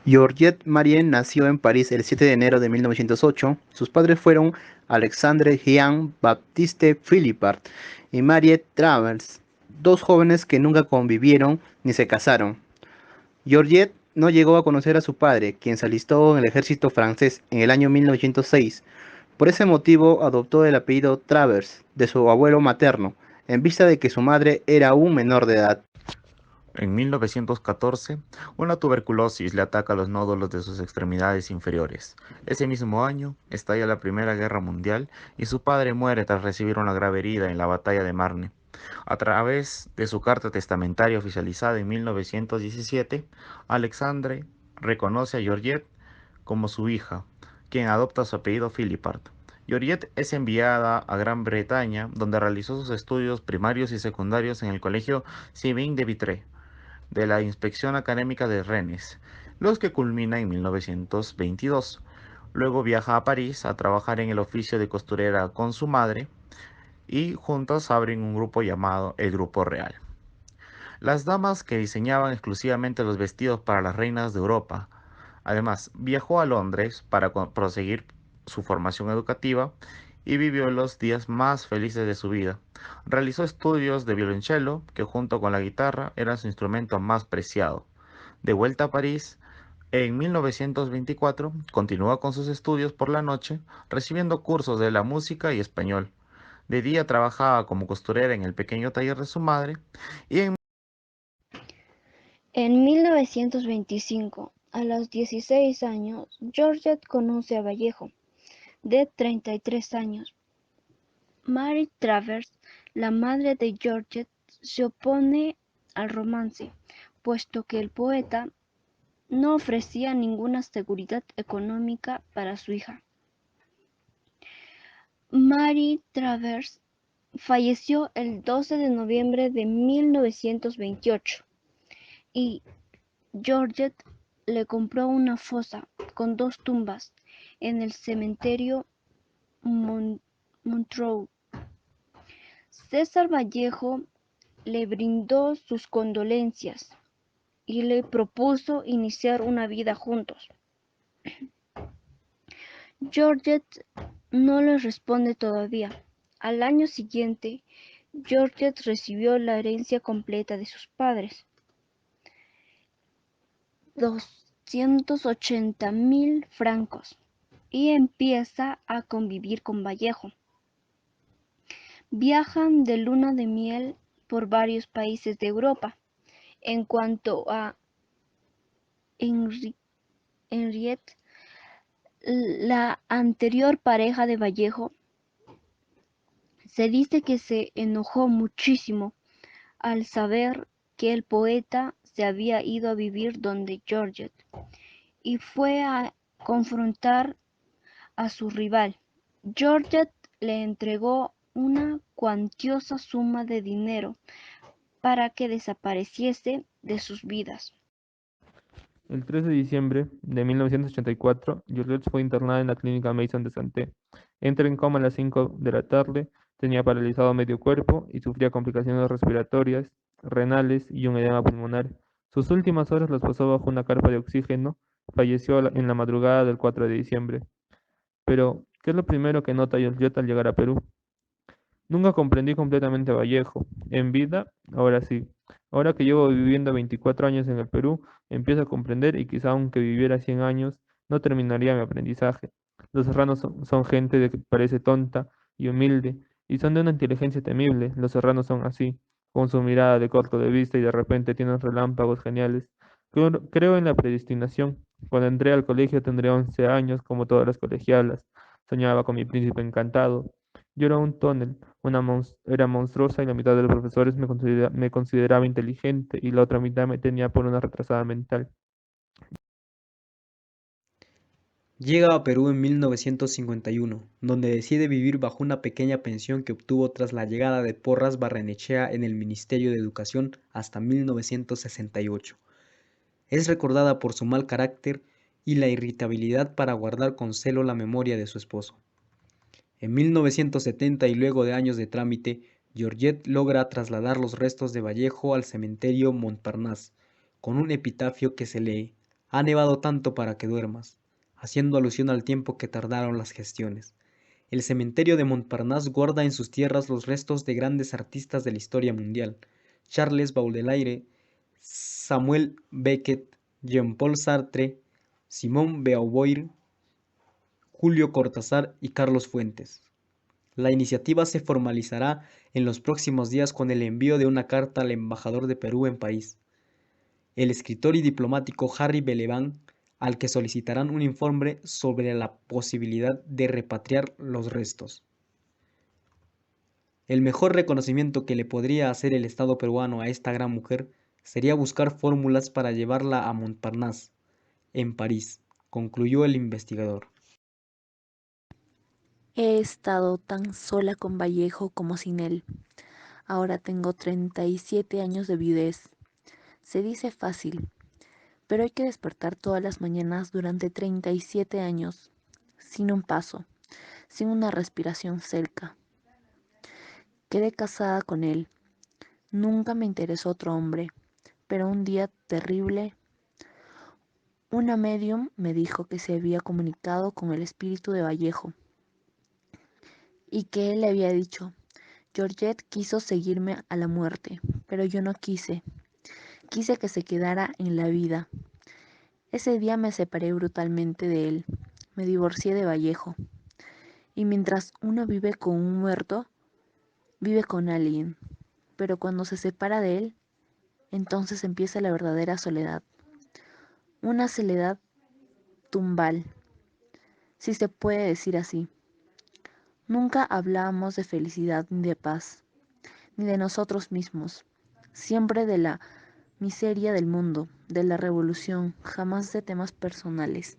Georgette Marien nació en París el 7 de enero de 1908. Sus padres fueron Alexandre Jean-Baptiste Philippard y Mariette Travers, dos jóvenes que nunca convivieron ni se casaron. Georgette no llegó a conocer a su padre, quien se alistó en el ejército francés en el año 1906. Por ese motivo adoptó el apellido Travers de su abuelo materno, en vista de que su madre era aún menor de edad. En 1914, una tuberculosis le ataca los nódulos de sus extremidades inferiores. Ese mismo año, estalla la Primera Guerra Mundial y su padre muere tras recibir una grave herida en la batalla de Marne. A través de su carta testamentaria oficializada en 1917, Alexandre reconoce a Georgette como su hija, quien adopta su apellido Philippard. Georgette es enviada a Gran Bretaña, donde realizó sus estudios primarios y secundarios en el colegio Sibin de Vitré de la Inspección Académica de Rennes, los que culmina en 1922. Luego viaja a París a trabajar en el oficio de costurera con su madre y juntas abren un grupo llamado el Grupo Real. Las damas que diseñaban exclusivamente los vestidos para las reinas de Europa. Además, viajó a Londres para proseguir su formación educativa y vivió los días más felices de su vida. Realizó estudios de violonchelo, que junto con la guitarra era su instrumento más preciado. De vuelta a París, en 1924 continuó con sus estudios por la noche, recibiendo cursos de la música y español. De día trabajaba como costurera en el pequeño taller de su madre y en En 1925, a los 16 años, Georgette conoce a Vallejo, de 33 años. Mary Travers, la madre de Georgette, se opone al romance, puesto que el poeta no ofrecía ninguna seguridad económica para su hija. Mary Travers falleció el 12 de noviembre de 1928 y Georgette le compró una fosa con dos tumbas en el cementerio Montreux. César Vallejo le brindó sus condolencias y le propuso iniciar una vida juntos. Georgette no le responde todavía. Al año siguiente, Georgette recibió la herencia completa de sus padres, 280.000 francos, y empieza a convivir con Vallejo. Viajan de luna de miel por varios países de Europa. En cuanto a Henriette, la anterior pareja de Vallejo, se dice que se enojó muchísimo al saber que el poeta se había ido a vivir donde Georgette y fue a confrontar a su rival. Georgette le entregó una cuantiosa suma de dinero para que desapareciese de sus vidas. El 3 de diciembre de 1984, Georgette fue internada en la clínica Mason de Santé. Entra en coma a las 5 de la tarde, tenía paralizado medio cuerpo y sufría complicaciones respiratorias, renales y un edema pulmonar. Sus últimas horas las pasó bajo una carpa de oxígeno. Falleció en la madrugada del 4 de diciembre. Pero, ¿qué es lo primero que nota Georgette al llegar a Perú? Nunca comprendí completamente a Vallejo. En vida, ahora sí. Ahora que llevo viviendo 24 años en el Perú, empiezo a comprender y quizá aunque viviera 100 años, no terminaría mi aprendizaje. Los serranos son gente que parece tonta y humilde, y son de una inteligencia temible. Los serranos son así, con su mirada de corto de vista y de repente tienen relámpagos geniales. Creo en la predestinación. Cuando entré al colegio tendría 11 años, como todas las colegialas. Soñaba con mi príncipe encantado. Yo era un tonel, era monstruosa y la mitad de los profesores me consideraba inteligente y la otra mitad me tenía por una retrasada mental. Llega a Perú en 1951, donde decide vivir bajo una pequeña pensión que obtuvo tras la llegada de Porras Barrenechea en el Ministerio de Educación hasta 1968. Es recordada por su mal carácter y la irritabilidad para guardar con celo la memoria de su esposo. En 1970 y luego de años de trámite, Georgette logra trasladar los restos de Vallejo al cementerio Montparnasse, con un epitafio que se lee: Ha nevado tanto para que duermas, haciendo alusión al tiempo que tardaron las gestiones. El cementerio de Montparnasse guarda en sus tierras los restos de grandes artistas de la historia mundial: Charles Baudelaire, Samuel Beckett, Jean-Paul Sartre, Simone Beauvoir, Julio Cortázar y Carlos Fuentes. La iniciativa se formalizará en los próximos días con el envío de una carta al embajador de Perú en París, el escritor y diplomático Harry Belavan, al que solicitarán un informe sobre la posibilidad de repatriar los restos. El mejor reconocimiento que le podría hacer el Estado peruano a esta gran mujer sería buscar fórmulas para llevarla a Montparnasse, en París, concluyó el investigador. He estado tan sola con Vallejo como sin él. Ahora tengo 37 años de viudez. Se dice fácil, pero hay que despertar todas las mañanas durante 37 años, sin un paso, sin una respiración cerca. Quedé casada con él. Nunca me interesó otro hombre, pero un día terrible, una medium me dijo que se había comunicado con el espíritu de Vallejo y que él le había dicho: Georgette quiso seguirme a la muerte, pero yo no quise. Quise que se quedara en la vida. Ese día me separé brutalmente de él. Me divorcié de Vallejo. Y mientras uno vive con un muerto, vive con alguien. Pero cuando se separa de él, entonces empieza la verdadera soledad. Una soledad tumbal, si se puede decir así. Nunca hablábamos de felicidad ni de paz, ni de nosotros mismos. Siempre de la miseria del mundo, de la revolución, jamás de temas personales.